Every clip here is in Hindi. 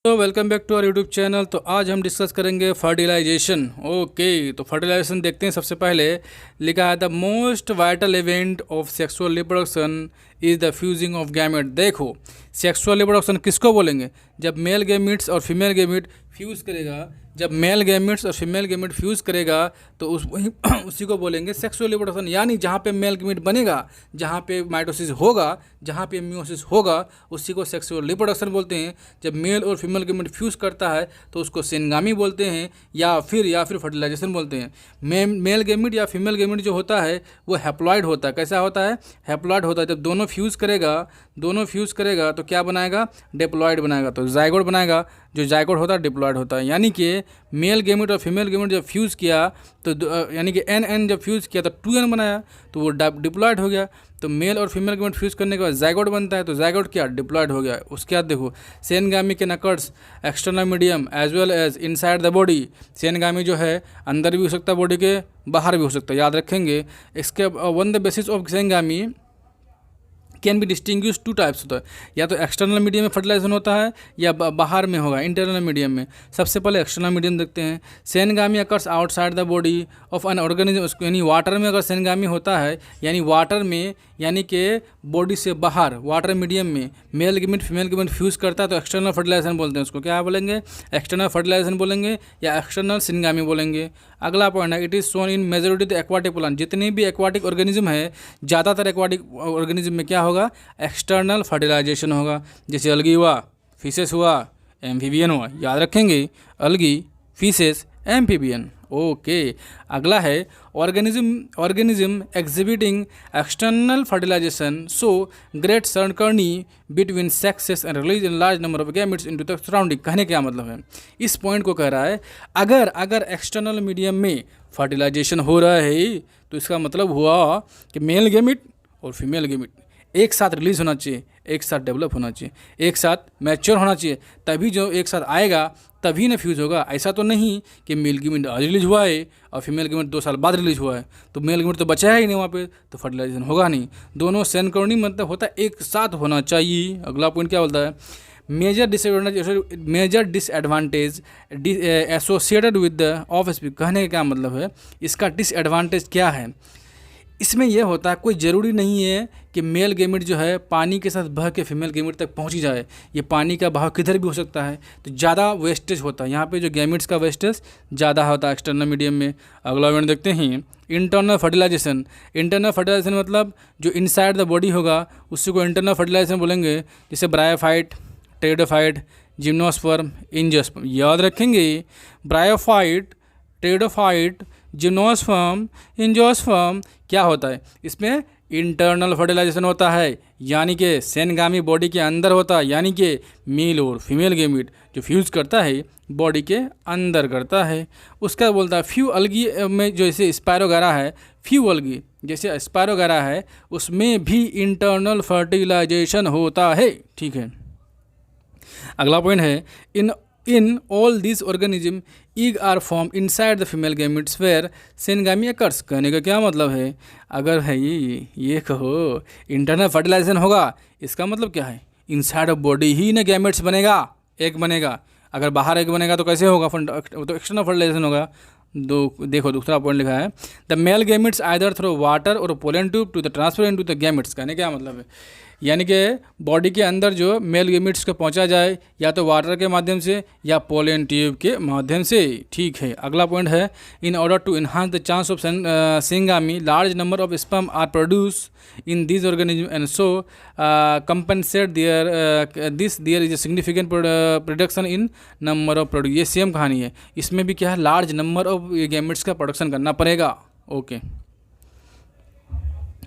तो welcome back to our YouTube channel. तो आज हम डिस्कस करेंगे फर्टिलाइजेशन। ओके, तो फर्टिलाइजेशन देखते हैं। सबसे पहले लिखा है the most vital event of sexual reproduction is the fusing of gamete. देखो, सेक्सुअल रिप्रोडक्शन किसको बोलेंगे? जब मेल गैमेट्स और फीमेल गैमेट फ्यूज़ करेगा, जब मेल गैमेट्स और फीमेल गैमेट फ्यूज़ करेगा तो उसी को बोलेंगे सेक्सुअल रिप्रोडक्शन। यानी जहाँ पे मेल गैमेट बनेगा, जहाँ पे माइटोसिस होगा, जहाँ पे म्यूसिस होगा, उसी को सेक्सुअल रिप्रोडक्शन बोलते हैं। जब मेल और फीमेल गैमेट फ्यूज़ करता है तो उसको सेनगामी बोलते हैं या फिर फर्टिलाइजेशन बोलते हैं। मेल गैमेट या फीमेल गैमेट जो होता है वो हैप्लॉइड होता है। कैसा होता है? हैप्लॉइड होता है। जब दोनों फ्यूज़ करेगा तो क्या बनाएगा? डिप्लॉइड बनाएगा, तो जाइगोट बनाएगा। जो जाइगोट होता है डिप्लॉइड होता है। यानी कि मेल गैमेट और फीमेल गैमेट जब फ्यूज़ किया तो यानी कि एन जब फ्यूज़ किया तो 2n बनाया, तो वो डिप्लॉइड हो गया। तो मेल और फीमेल गैमेट फ्यूज़ करने के बाद जाइगोट बनता है, तो जाइगोट क्या? डिप्लॉइड हो गया। उसके बाद देखो, syngamy can occurs external medium as well as inside the body. Syngamy जो है अंदर भी हो सकता है, बॉडी के बाहर भी हो सकता है, याद रखेंगे। इसके on the basis of syngamy can be distinguish two types होता है, या तो एक्सटर्नल मीडियम में फर्टिलाइजेशन होता है या बाहर में होगा इंटरनल मीडियम में। सबसे पहले एक्सटर्नल मीडियम देखते हैं। Syngamy occurs outside the body of an organism, यानी वाटर में अगर सेनगामी होता है, यानी वाटर में, यानी कि बॉडी से बाहर वाटर मीडियम में male gamete female gamete fuse करता है तो एक्सटर्नल फर्टिलाइजेशन बोलते हैं। उसको क्या बोलेंगे? एक्सटर्नल फर्टिलाइजेशन बोलेंगे या एक्सटर्नल सेनगामी बोलेंगे। अगला पॉइंट है, it is shown in majority the aquatic plant. जितने भी एक्वाटिक ऑर्गेनिज्म है, ज़्यादातर एक्वाटिक ऑर्गेनिज्म में क्या होगा? एक्सटर्नल फर्टिलाइजेशन होगा। जैसे अलगी हुआ, फिशेस हुआ, एम्फीबियन हुआ, याद रखेंगे, अलगी, फिशेस, एम्फीबियन। ओके, अगला है organism exhibiting external fertilisation show great synchrony between sexes and release in large number of gametes into the surrounding. कहने क्या मतलब है? इस पॉइंट को कह रहा है, अगर एक्सटर्नल मीडियम में फर्टिलाइजेशन हो रहा है तो इसका मतलब हुआ कि मेल गैमेट और फीमेल गैमेट एक साथ रिलीज होना चाहिए, एक साथ डेवलप होना चाहिए, एक साथ मैच्योर होना चाहिए, तभी जो एक साथ आएगा तभी ना फ्यूज़ होगा। ऐसा तो नहीं कि मेल गैमेट आज रिलीज हुआ है और फीमेल गैमेट 2 साल बाद रिलीज हुआ है, तो मेल गैमेट तो बचा है ही नहीं वहाँ पे, तो फर्टिलाइजेशन होगा नहीं। दोनों सेनकर्नी मतलब होता है एक साथ होना चाहिए। अगला पॉइंट क्या बोलता है? Major disadvantage associated with the offspring. कहने का क्या मतलब है? इसका डिसएडवांटेज क्या है? इसमें यह होता है, कोई ज़रूरी नहीं है कि मेल गैमेट जो है पानी के साथ बह के फीमेल गैमेट तक पहुंच ही जाए। ये पानी का बहाव किधर भी हो सकता है, तो ज़्यादा वेस्टेज होता है यहाँ पे, जो गैमेट्स का वेस्टेज ज़्यादा होता है एक्सटर्नल मीडियम में। अगला पॉइंट देखते हैं, इंटरनल फर्टिलाइजेशन। इंटरनल फर्टिलाइजेशन मतलब जो इनसाइड द बॉडी होगा उसी को इंटरनल फर्टिलाइजेशन बोलेंगे। जैसे ब्रायोफाइट, टेरिडोफाइट, जिम्नोस्पर्म, एंजियोस्पर्म, याद रखेंगे। ब्रायोफाइट, टेरिडोफाइट, जिम्नोस्पर्म, एंजियोस्पर्म क्या होता है? इसमें इंटरनल फर्टिलाइजेशन होता है, यानी कि सेनगामी बॉडी के अंदर होता है, यानी कि मेल और फीमेल गैमेट जो फ्यूज़ करता है बॉडी के अंदर करता है। उसका बोलता है फ्यू अलगी में जैसे स्पायरोगारा है, फ्यू अलगी जैसे स्पायरोगारा है, उसमें भी इंटरनल फर्टिलाइजेशन होता है। ठीक है, अगला पॉइंट है, in all this organism egg are form inside the female gametes where syngamy occurs. कहने का क्या मतलब है? अगर है ये कहो इंटरनल फर्टिलाइजेशन होगा, इसका मतलब क्या है? इनसाइड ऑफ बॉडी ही ना गैमेट्स बनेगा, एक बनेगा। अगर बाहर एक बनेगा तो कैसे होगा? तो एक्सटर्नल फर्टिलाइजेशन होगा। देखो दूसरा पॉइंट लिखा है, the male gametes either through water or pollen tube to the transfer into the gametes. कहने क्या मतलब है? यानी कि बॉडी के अंदर जो मेल गैमेट्स को पहुंचा जाए या तो वाटर के माध्यम से या पोलन ट्यूब के माध्यम से। ठीक है, अगला पॉइंट है, in order to enhance the chance of syngamy large number of sperm are produce in this organism and so compensate there is a significant production in number of produce. ये सेम कहानी है, इसमें भी क्या है? लार्ज नंबर ऑफ गैमेट्स का प्रोडक्शन करना पड़ेगा। ओके,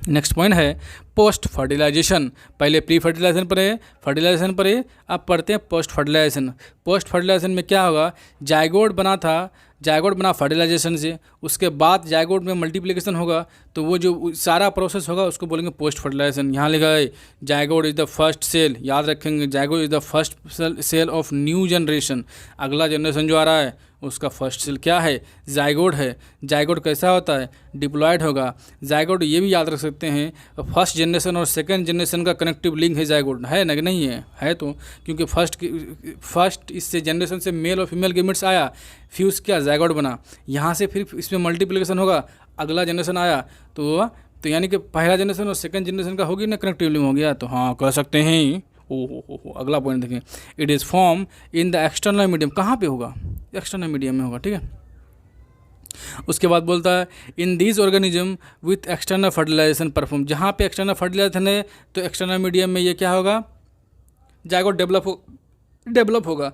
नेक्स्ट पॉइंट है पोस्ट फर्टिलाइजेशन। पहले प्री फर्टिलाइजेशन पढ़े, अब पढ़ते हैं पोस्ट फर्टिलाइजेशन। पोस्ट फर्टिलाइजेशन में क्या होगा? जाइगोट बना फर्टिलाइजेशन से, उसके बाद जाइगोट में मल्टीप्लिकेशन होगा, तो वो जो सारा प्रोसेस होगा उसको बोलेंगे पोस्ट फर्टिलाइजेशन। यहाँ लिखा है zygote is the first cell, याद रखेंगे, zygote is the first cell of new generation. अगला जनरेशन जो आ रहा है उसका फर्स्ट सेल क्या है? जाइगोट है। जाइगोट कैसा होता है? डिप्लॉयड होगा। जाइगोट ये भी याद रख सकते हैं, फर्स्ट जनरेशन और सेकंड जनरेशन का कनेक्टिव लिंक है जाइगोट, है ना कि नहीं है तो, क्योंकि फर्स्ट इससे जनरेशन से मेल और फीमेल गेमेट्स आया, फ्यूज़ किया, जाइगोट बना, यहाँ से फिर इसमें मल्टीप्लिकेशन होगा, अगला जनरेशन आया तो यानी कि पहला जनरेशन और सेकंड जनरेशन का होगी ना कनेक्टिव लिंक हो गया, तो हाँ कह सकते हैं। ओ अगला पॉइंट देखें, it is form in the external medium, कहाँ पे होगा, एक्सटर्नल मीडियम में होगा, ठीक है। उसके बाद बोलता है in this organism with external fertilisation perform, जहाँ पे एक्सटर्नल फर्टिलाइजेशन है तो एक्सटर्नल मीडियम में ये क्या होगा, जाइगोट डेवलप होगा।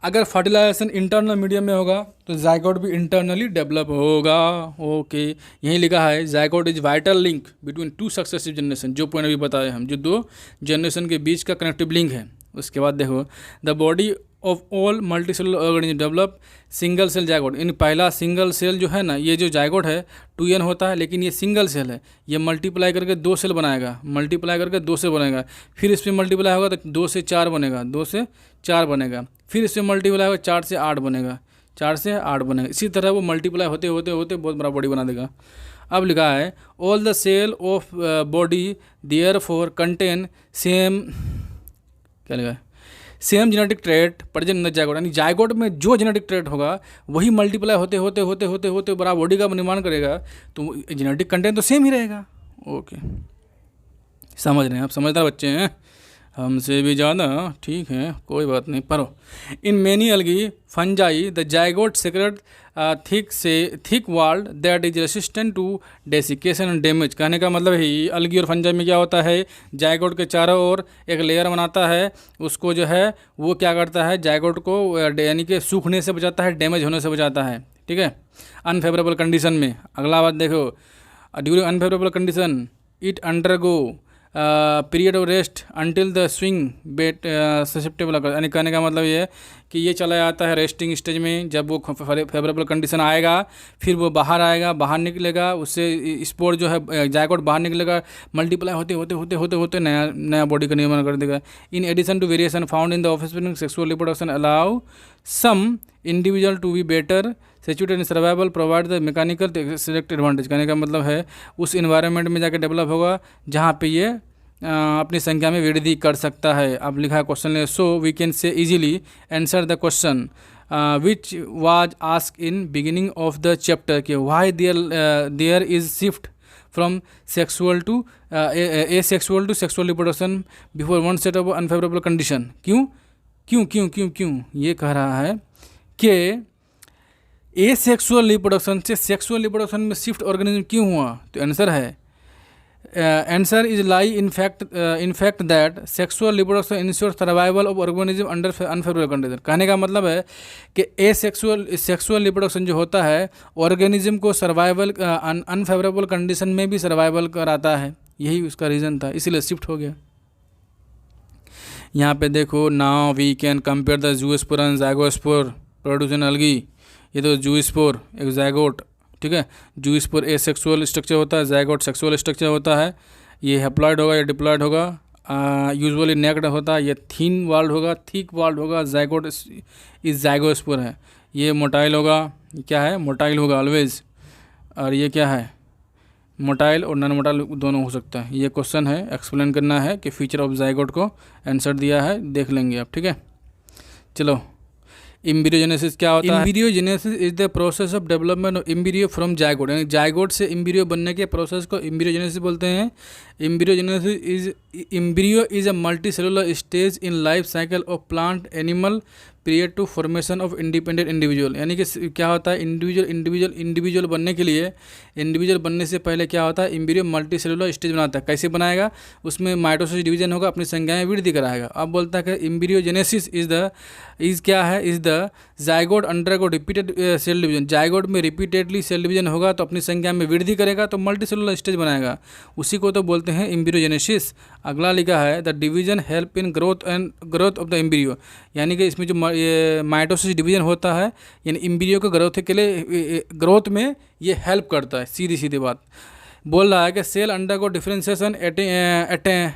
अगर फर्टिलाइजेशन इंटरनल मीडियम में होगा तो जाइगोट भी इंटरनली डेवलप होगा। ओके, यही लिखा है zygote is vital link between two successive generation, जो पॉइंट अभी बताए हम, जो दो जनरेशन के बीच का कनेक्टिव लिंक है। उसके बाद देखो the body of all multi cellular organism develop single cell zygote, यानी पहला सिंगल सेल जो है ना, ये जो जाइगोट है 2n होता है, लेकिन ये सिंगल सेल है, ये मल्टीप्लाई करके 2 सेल बनाएगा, मल्टीप्लाई करके 2 सेल बनेगा, फिर इसमें मल्टीप्लाई होगा तो 2 से 4 बनेगा, 2 से 4 बनेगा, फिर इसमें मल्टीप्लाई होगा 4 से 8 बनेगा, 4 से 8 बनेगा, इसी तरह वो मल्टीप्लाई होते होते होते बहुत बड़ा बॉडी बना देगा। अब लिखा है all the cell of body therefore contain same, क्या लिखा है, same genetic trait present in the zygote, यानी जाइगोट में जो जेनेटिक ट्रेट होगा वही मल्टीप्लाई होते होते होते होते होते बड़ा बॉडी का निर्माण करेगा, तो जेनेटिक कंटेंट तो सेम ही रहेगा। ओके, समझ रहे हैं आप, समझदार बच्चे हैं, हमसे भी ज़्यादा, ठीक है कोई बात नहीं, पढ़ो। In many algae fungi the zygote secrete thick walled that is resistant to desiccation and damage, कहने का मतलब है अलगी और फंजाई में क्या होता है, जाइगोट के चारों ओर एक लेयर बनाता है, उसको जो है वो क्या करता है, जाइगोट को यानी कि सूखने से बचाता है, डैमेज होने से बचाता है, ठीक है। अनफेवरेबल कंडीशन में, अगला बात देखो, during unfavourable condition it undergo period of rest until the swing bet susceptible, यानी कहने का मतलब ये है कि ये चला जाता है रेस्टिंग स्टेज में, जब वो फेवरेबल कंडीशन आएगा फिर वो बाहर आएगा, बाहर निकलेगा, उससे स्पोर जो है जाइगोट बाहर निकलेगा, मल्टीप्लाई होते होते होते होते होते नया बॉडी का निर्माण कर देगा। In addition to variation found in the offspring sexual reproduction allow some individual to be better situated in survival provide the mechanical select advantage, कहने का मतलब है उस इन्वायरमेंट में जाकर डेवलप होगा जहाँ पे ये अपनी संख्या में वृद्धि कर सकता है। अब लिखा है क्वेश्चन है, so we can say easily answer the question which was ask in beginning of the chapter के why there is shift from sexual to asexual to sexual reproduction before onset of unfavourable condition. क्यों क्यों क्यों क्यों क्यों ये कह रहा है कि एसेक्सुअल रिप्रोडक्शन से सेक्सुअल रिप्रोडक्शन में शिफ्ट ऑर्गेनिज्म क्यों हुआ, तो आंसर है answer is lie in fact that sexual reproduction ensure survival of organism under unfavourable condition. कहने का मतलब है कि सेक्सुअल रिप्रोडक्शन जो होता है ऑर्गेनिज्म को सर्वाइवल अनफेवरेबल कंडीशन में भी सर्वाइवल कराता है, यही उसका रीज़न था, इसीलिए शिफ्ट हो गया। यहाँ पे देखो, now we can compare the zoospore and zygospore producing algae, ये तो जूस्पोर एक जाइगोट, ठीक है, जूस्पोर एसेक्सुअल स्ट्रक्चर होता है, जाइगोट सेक्सुअल स्ट्रक्चर होता है, ये हैप्लॉइड होगा या डिप्लॉइड होगा, यूजुअली नेक्ड होता है, ये थिन वाल्ड होगा, थिक वाल्ड होगा, जाइगोट इस जाइगोस्पोर है, ये मोटाइल होगा, क्या है मोटाइल होगा ऑलवेज, और ये क्या है मोटाइल और नॉन मोटाइल दोनों हो सकता है। ये क्वेश्चन है, एक्सप्लेन करना है कि फीचर ऑफ जाइगोट को आंसर दिया है, देख लेंगे आप, ठीक है। चलो, एम्ब्रियोजेनेसिस क्या होता है, embryogenesis is the process of development of embryo from zygote, यानी जाइगोट से एम्ब्रियो बनने के प्रोसेस को एम्ब्रियोजेनेसिस बोलते हैं। Embryo is a multi cellular stage in life cycle of plant animal prior to formation of independent individual, यानी कि क्या होता है इंडिविजुअल बनने के लिए, इंडिविजुअल बनने से पहले क्या होता है एम्ब्रियो मल्टी सेलुलर स्टेज बनाता है। कैसे बनाएगा, उसमें माइटोसिस डिवीजन होगा, अपनी संख्या में वृद्धि कराएगा। अब बोलता है कि एम्ब्रियोजेनेसिस इज क्या है, is the zygote undergo repeated cell division, zygote में रिपीटेडली सेल डिवीजन होगा तो अपनी संख्या में वृद्धि करेगा तो मल्टी सेलुलर स्टेज बनाएगा, उसी को तो बोलते हैं एम्ब्रियोजेनेसिस। अगला लिखा है the division help in growth of the embryo, यानी कि इसमें जो ये माइटोसिस डिवीजन होता है यानी एम्ब्रियो के ग्रोथ के लिए, ग्रोथ में ये हेल्प करता है, सीधी सीधी बात। बोल रहा है कि cell undergo differentiation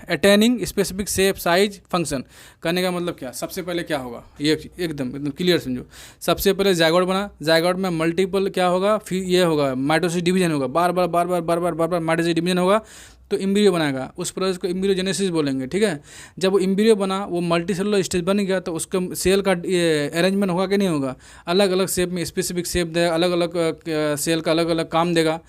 attaining specific shape size function, कहने का मतलब क्या, सबसे पहले क्या होगा, ये एकदम क्लियर समझो। सबसे पहले जाइगोट बना, जाइगोट में मल्टीपल क्या होगा, फिर ये होगा माइटोसिस डिवीजन होगा, बार बार माइटोसिस डिवीजन होगा, तो एम्ब्रियो बनाएगा, उस प्रोसेस को एम्ब्रियोजेनेसिस बोलेंगे, ठीक है। जब वो एम्ब्रियो बना, वो मल्टीसेलुलर स्टेज बन गया, तो उसका सेल का अरेंजमेंट होगा कि नहीं होगा, अलग अलग शेप में, स्पेसिफिक शेप देगा, अलग अलग सेल का अलग अलग काम देगा,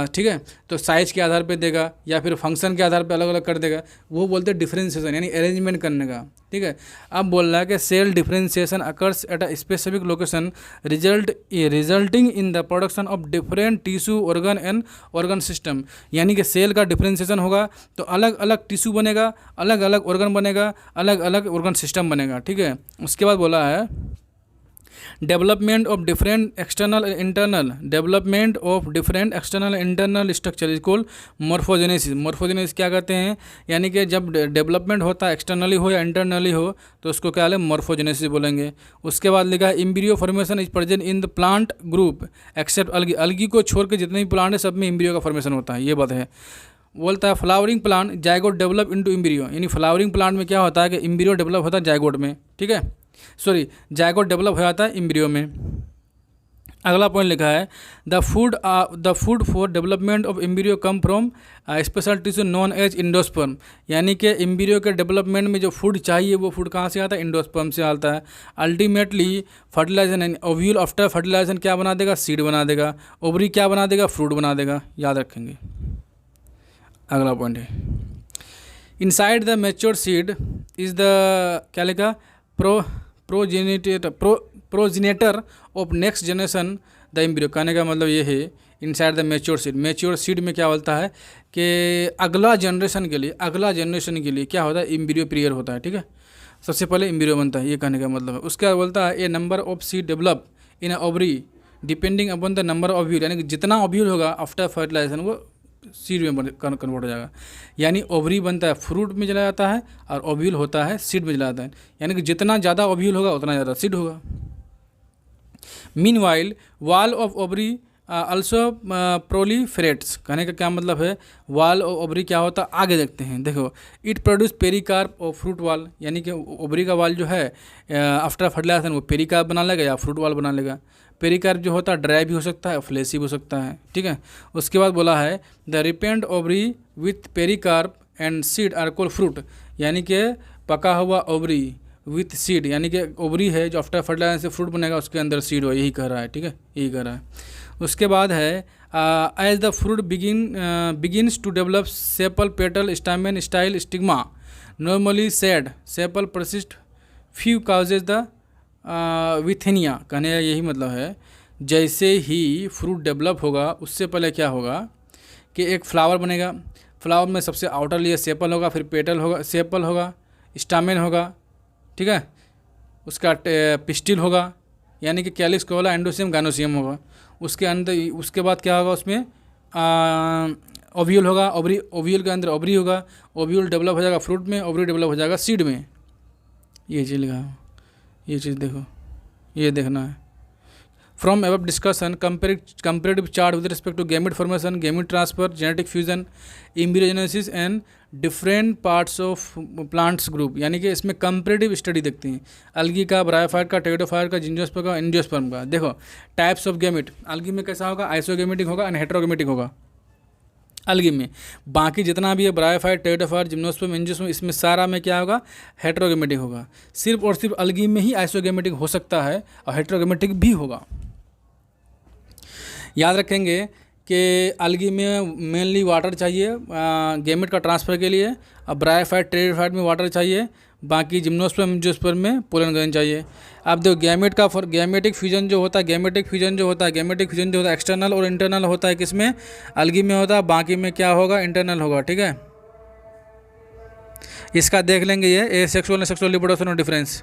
ठीक है। तो साइज के आधार पे देगा या फिर फंक्शन के आधार पे अलग अलग कर देगा, वो बोलते हैं डिफरेंशिएशन, यानी अरेंजमेंट करने का, ठीक है। अब बोल रहा है कि cell differentiation occurs at a specific location resulting in the production of different tissue organ and organ system, यानी कि सेल का डिफरेंशिएशन होगा तो अलग अलग टिश्यू बनेगा, अलग अलग ऑर्गन बनेगा, अलग अलग ऑर्गन सिस्टम बनेगा, ठीक है। उसके बाद बोला है development of different external internal structure is called morphogenesis. Morphogenesis क्या कहते हैं, यानी कि जब डेवलपमेंट होता है एक्सटर्नली हो या इंटरनली हो तो उसको क्या है, मॉर्फोजेनेसिस बोलेंगे। उसके बाद लिखा है embryo formation is present in the plant group except algae. Algae को छोड़ के जितने भी प्लांट है सब में एम्ब्रियो का फॉर्मेशन होता है, ये बात है। बोलता है flowering plant zygote develop into embryo, यानी फ्लावरिंग प्लांट में क्या होता है कि एम्ब्रियो डेवलप होता है जायगोट में, ठीक है, जायगोट डेवलप हो जाता है एम्ब्रियो में। अगला पॉइंट लिखा है the food for development of embryo come from special tissue known as endosperm, यानी कि एम्ब्रियो के डेवलपमेंट में जो फूड चाहिए वो फूड कहाँ से आता है, इंडोस्पर्म से आता है। Ultimately fertilisation and ovule after fertilisation क्या बना देगा, सीड बना देगा। ओवरी क्या बना देगा, फ्रूट बना देगा, याद रखेंगे। अगला पॉइंट है inside the mature seed is the क्या लिखा, progenitor of next generation the embryo. कहने का मतलब ये है inside the mature seed, mature seed में क्या बोलता है कि अगला जनरेशन के लिए क्या होता है, एम्ब्रियो प्रियर होता है, ठीक है। सबसे पहले एम्ब्रियो बनता है, ये कहने का मतलब है। उसके बाद बोलता है a number of seed develop in a ovary depending upon the number of ovule, यानी कि जितना ओव्यूल होगा आफ्टर फर्टिलाइजेशन वो सीड में कन्वर्ट हो जाएगा। यानी ओवरी बनता है फ्रूट में चला जाता है और ओव्यूल होता है सीड में चला जाता है, यानी कि जितना ज़्यादा ओव्यूल होगा उतना ज़्यादा सीड होगा। Meanwhile wall of ovary also proliferates, कहने का क्या मतलब है, वॉल ऑफ ओवरी क्या होता है, आगे देखते हैं। देखो इट प्रोड्यूस पेरिकार्प और फ्रूट वॉल, यानी कि ओवरी का वॉल जो है आफ्टर फर्टिलाइजेशन वो पेरिकार्प बना लेगा या फ्रूट वॉल बना लेगा। पेरिकार्प जो होता है ड्राई भी हो सकता है, फ्लेसी भी हो सकता है, ठीक है। उसके बाद बोला है the ripened ovary with pericarp and seed are called fruit, यानी कि पका हुआ ओवरी विथ सीड, यानी कि ओवरी है जो आफ्टर फर्टिलाइजेशन से फ्रूट बनेगा उसके अंदर सीड हो, यही कह रहा है, ठीक है, यही कह रहा है। उसके बाद है as the fruit begins to develop sepal petal stamen style stigma normally said sepal persist few causes the withania, कहने का यही मतलब है जैसे ही फ्रूट डेवलप होगा उससे पहले क्या होगा कि एक फ्लावर बनेगा, फ्लावर में सबसे आउटर लेयर सेपल होगा, फिर पेटल होगा, सेपल होगा, स्टामेन होगा, ठीक है, उसका पिस्टिल होगा, यानी कि कैलिक्स कोला एंडोसियम गाइनोसियम होगा। उसके अंदर उसके बाद क्या होगा, उसमें ओव्यूल होगा, ओव्यूल के अंदर ओवरी होगा, ओव्यूल डेवलप हो जाएगा फ्रूट में, ओवरी डेवलप हो जाएगा सीड में। ये चीज़ लिखा है, ये चीज़ देखो, ये देखना है। From above discussion comparative chart with respect to gamete formation, gamete transfer, genetic fusion, embryogenesis and different parts of plants group, यानी कि इसमें कंपेरेटिव स्टडी देखते हैं अलगी का, ब्रायोफाइट का, टेरिडोफाइट का, जिंजियोस्पर्म का, एंजियोस्पर्म का। देखो टाइप्स ऑफ गैमेट, अलगी में कैसा होगा, आइसोगैमेटिक होगा एंड हेटेरोगैमेटिक होगा अलगी में। बाकी जितना भी है ब्रायोफाइट, टेरिडोफाइट, जिम्नोस्पर्म, एंजियोस्पर्म, इसमें सारा में क्या होगा, हेटेरोगैमेटिक होगा। सिर्फ और सिर्फ अलगी में ही आइसोगैमेटिक हो सकता है और हेटेरोगैमेटिक भी होगा। याद रखेंगे कि अलगी में मेनली वाटर चाहिए गैमेट का ट्रांसफ़र के लिए, और ब्रायोफाइट, टेरिडोफाइट में वाटर चाहिए, बाकी जिम्नोस्पर्म, एंजियोस्पर्म में पोलन ग्रेन चाहिए। अब देखो गैमेटिक फ्यूजन जो होता है एक्सटर्नल और इंटरनल होता है, किसमें, अलगी में होता है, बाकी में क्या होगा, इंटरनल होगा, ठीक है। इसका देख लेंगे ये सेक्सुअल रिप्रोडक्शन और डिफरेंस।